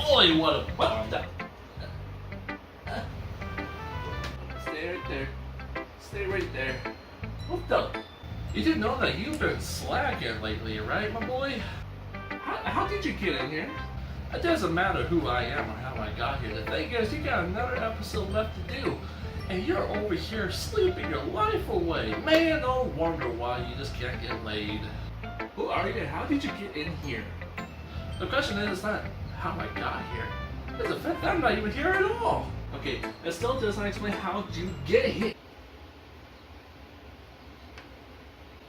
boy, what a what? Stay right there. Stay right there. What the? You didn't know that you've been slacking lately, right, my boy? How did you get in here? It doesn't matter who I am or how I got here. The thing is, you got another episode left to do. And you're over here sleeping your life away. Man, no wonder why you just can't get laid. Who are you? How did you get in here? The question is not how I got here. It's the fact that I'm not even here at all. Okay, that still doesn't explain how you get here.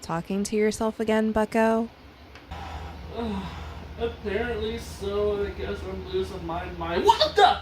Talking to yourself again, bucko? Apparently so. I guess I'm losing my mind. What the?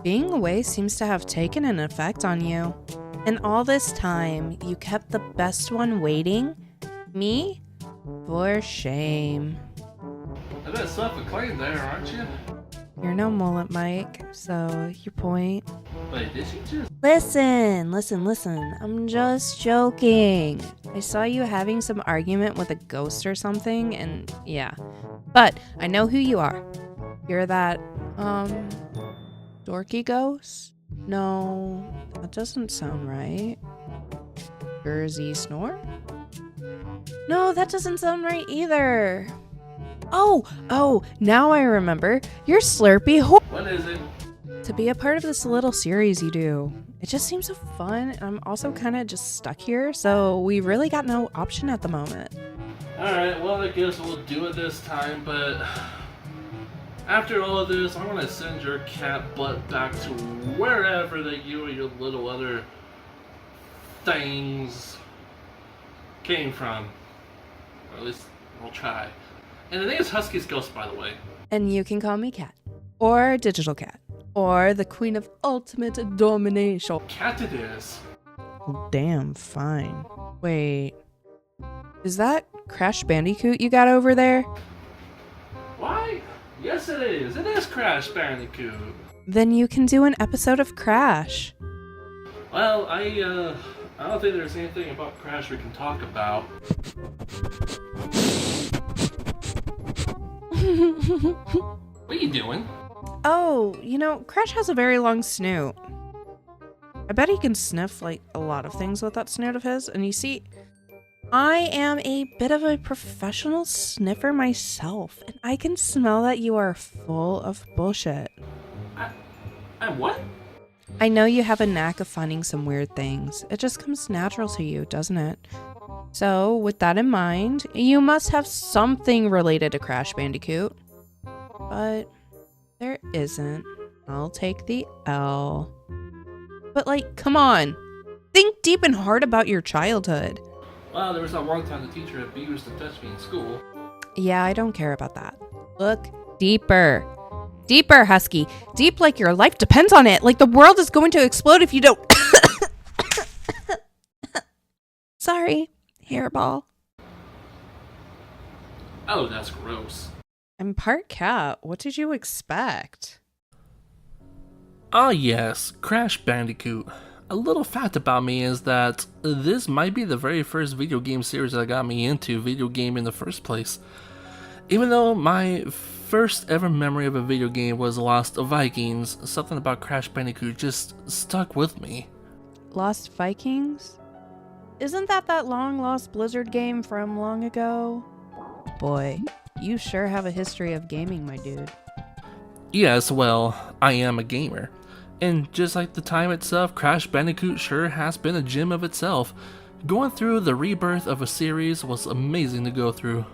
Being away seems to have taken an effect on you. And all this time, you kept the best one waiting? Me? For shame. A bit self-acclaimed there, aren't you? You're no mullet, Mike, so your point. Wait, did you just... Listen. I'm just joking. I saw you having some argument with a ghost or something, and yeah. But I know who you are. You're that, dorky ghost? No, that doesn't sound right. Jersey Snore? No, that doesn't sound right either. Oh, now I remember. You're Slurpy Ho- What is it? To be a part of this little series you do. It just seems so fun, and I'm also kind of just stuck here, so we really got no option at the moment. Alright, well, I guess we'll do it this time, but... After all of this, I'm gonna send your cat butt back to wherever that you or your little other things came from. Or at least we'll try. And the name is Husky's Ghost, by the way. And you can call me Cat, or Digital Cat, or the Queen of Ultimate Domination. Cat it is. Damn, fine. Wait, is that Crash Bandicoot you got over there? Why? Yes, it is. It is Crash Bandicoot. Then you can do an episode of Crash. Well, I don't think there's anything about Crash we can talk about. What are you doing? Oh, Crash has a very long snoot. I bet he can sniff, like, a lot of things with that snoot of his. And you see, I am a bit of a professional sniffer myself, and I can smell that you are full of bullshit. I'm what? I know you have a knack of finding some weird things. It just comes natural to you, doesn't it? So, with that in mind, you must have something related to Crash Bandicoot. But there isn't. I'll take the L. But like, come on. Think deep and hard about your childhood. Well, there was that one time the teacher abused and touched me in school. Yeah, I don't care about that. Look deeper. Deeper, Husky. Deep like your life depends on it. Like the world is going to explode if you don't... Sorry, hairball. Oh, that's gross. I'm part cat. What did you expect? Ah yes, Crash Bandicoot. A little fact about me is that this might be the very first video game series that got me into video game in the first place. Even though my first ever memory of a video game was Lost Vikings, something about Crash Bandicoot just stuck with me. Lost Vikings? Isn't that long-lost Blizzard game from long ago? Boy, you sure have a history of gaming, my dude. Yes, well, I am a gamer. And just like the time itself, Crash Bandicoot sure has been a gem of itself. Going through the rebirth of a series was amazing to go through.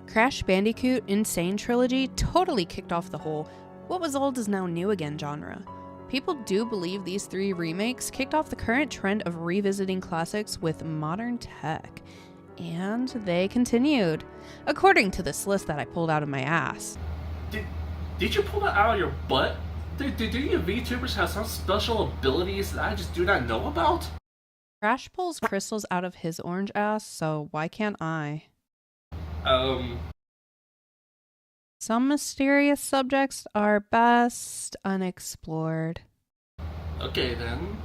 Crash Bandicoot Insane Trilogy totally kicked off the whole what was old is now new again genre. People do believe these 3 remakes kicked off the current trend of revisiting classics with modern tech. And they continued, according to this list that I pulled out of my ass. Did you pull that out of your butt? Do you VTubers have some special abilities that I just do not know about? Crash pulls crystals out of his orange ass, so why can't I? Some mysterious subjects are best unexplored. Okay then.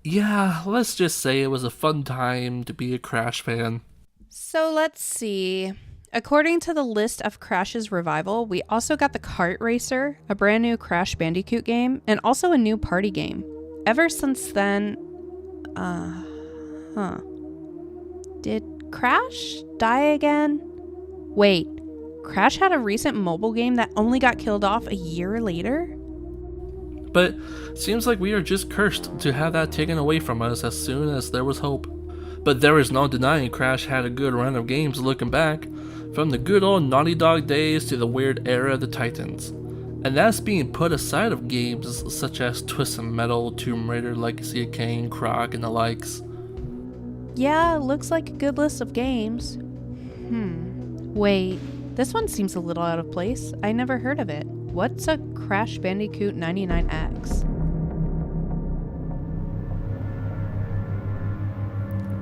Yeah, let's just say it was a fun time to be a Crash fan. So let's see. According to the list of Crash's revival, we also got the Kart Racer, a brand new Crash Bandicoot game, and also a new party game. Ever since then, Did Crash die again? Wait, Crash had a recent mobile game that only got killed off a year later? But seems like we are just cursed to have that taken away from us as soon as there was hope. But there is no denying Crash had a good run of games looking back, from the good old Naughty Dog days to the weird era of the Titans. And that's being put aside of games such as Twisted Metal, Tomb Raider, Legacy of Kain, Croc, and the likes. Yeah, looks like a good list of games. Wait, this one seems a little out of place. I never heard of it. What's a Crash Bandicoot 99X?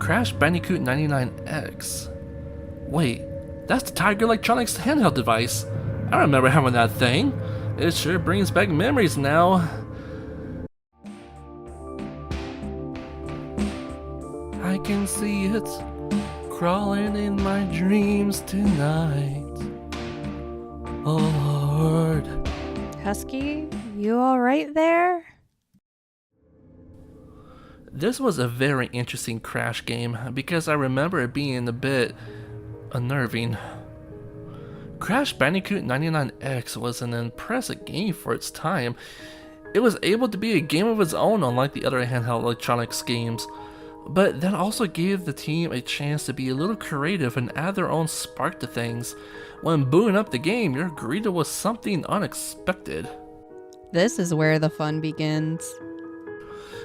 Crash Bandicoot 99X? Wait, that's the Tiger Electronics handheld device. I remember having that thing. It sure brings back memories now. I can see it crawling in my dreams tonight. Oh Lord. Husky, you alright there? This was a very interesting Crash game because I remember it being a bit unnerving. Crash Bandicoot 99X was an impressive game for its time. It was able to be a game of its own, unlike the other handheld electronics games, but that also gave the team a chance to be a little creative and add their own spark to things. When booting up the game, you're greeted with something unexpected. This is where the fun begins.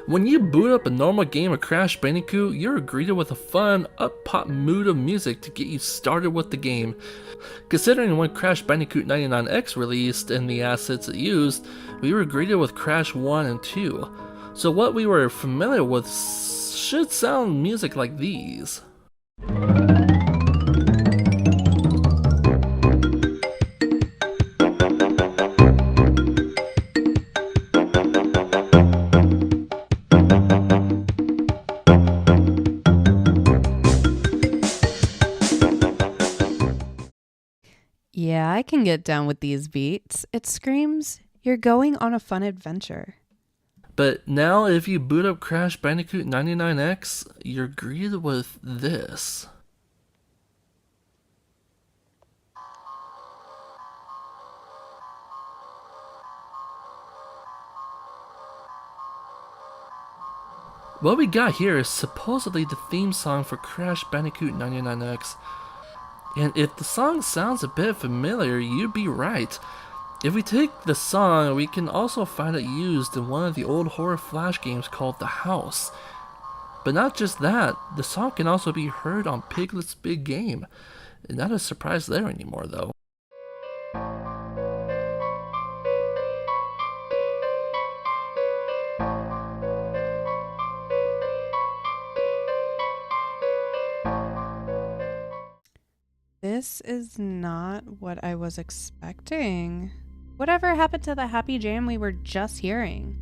When you boot up a normal game of Crash Bandicoot, you're greeted with a fun, up-pop mood of music to get you started with the game. Considering when Crash Bandicoot 99X released and the assets it used, we were greeted with Crash 1 and 2. So what we were familiar with should sound music like these. Yeah, I can get down with these beats. It screams, you're going on a fun adventure. But now if you boot up Crash Bandicoot 99X, you're greeted with this. What we got here is supposedly the theme song for Crash Bandicoot 99X. And if the song sounds a bit familiar, you'd be right. If we take the song, we can also find it used in one of the old horror flash games called The House. But not just that, the song can also be heard on Piglet's Big Game. Not a surprise there anymore though. This is not what I was expecting. Whatever happened to the happy jam we were just hearing?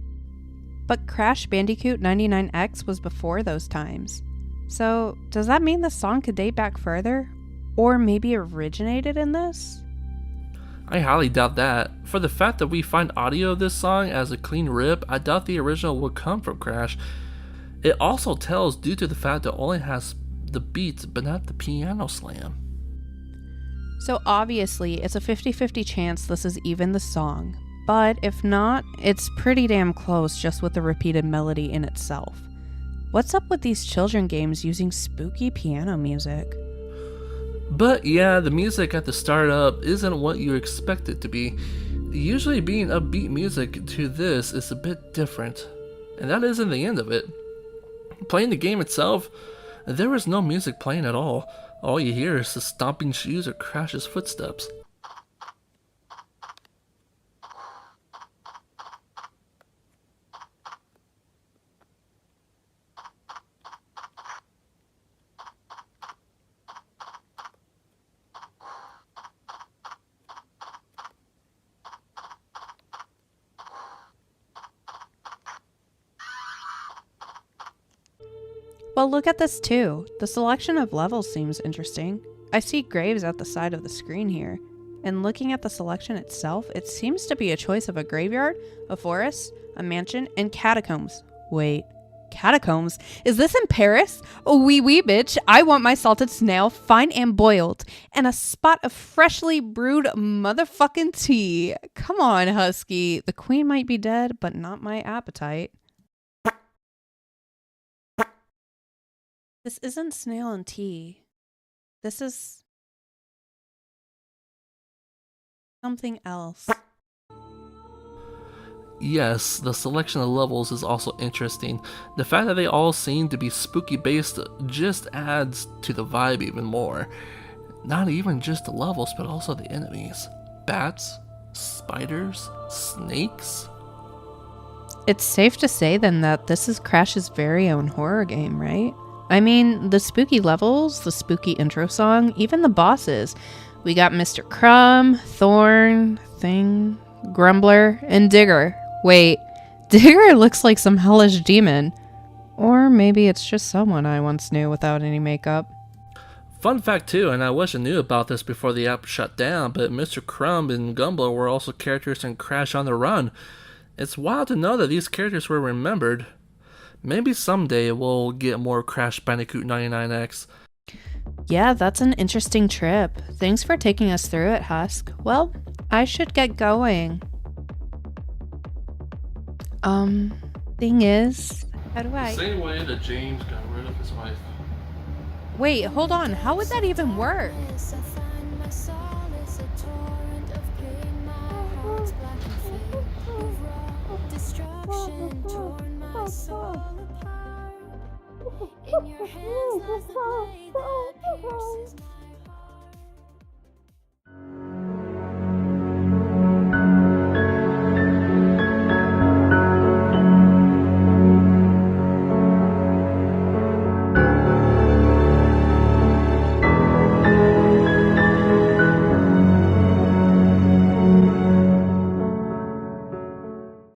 But Crash Bandicoot 99X was before those times. So, does that mean the song could date back further? Or maybe originated in this? I highly doubt that. For the fact that we find audio of this song as a clean rip, I doubt the original would come from Crash. It also tells due to the fact that it only has the beats but not the piano slam. So obviously, it's a 50-50 chance this is even the song. But if not, it's pretty damn close just with the repeated melody in itself. What's up with these children games using spooky piano music? But yeah, the music at the startup isn't what you expect it to be. Usually being upbeat music to this is a bit different. And that isn't the end of it. Playing the game itself, there is no music playing at all. All you hear is the stomping shoes or Crash's footsteps. Well, look at this too. The selection of levels seems interesting. I see graves at the side of the screen here. And looking at the selection itself, it seems to be a choice of a graveyard, a forest, a mansion, and catacombs. Wait, catacombs? Is this in Paris? Oh, wee bitch. I want my salted snail fine and boiled. And a spot of freshly brewed motherfucking tea. Come on, Husky. The queen might be dead, but not my appetite. This isn't snail and tea. This is something else. Yes, the selection of levels is also interesting. The fact that they all seem to be spooky based just adds to the vibe even more. Not even just the levels, but also the enemies. Bats, spiders, snakes. It's safe to say then that this is Crash's very own horror game, right? I mean, the spooky levels, the spooky intro song, even the bosses. We got Mr. Crumb, Thorn, Thing, Grumbler, and Digger. Wait, Digger looks like some hellish demon. Or maybe it's just someone I once knew without any makeup. Fun fact too, and I wish I knew about this before the app shut down, but Mr. Crumb and Grumbler were also characters in Crash on the Run. It's wild to know that these characters were remembered. Maybe someday we'll get more Crash Bandicoot 99X. Yeah, that's an interesting trip. Thanks for taking us through it, Husk. Well, I should get going. Thing is, how do I... Same way that James got rid of his wife. Wait, hold on. How would that even work? In your hands lies the blade that pierces my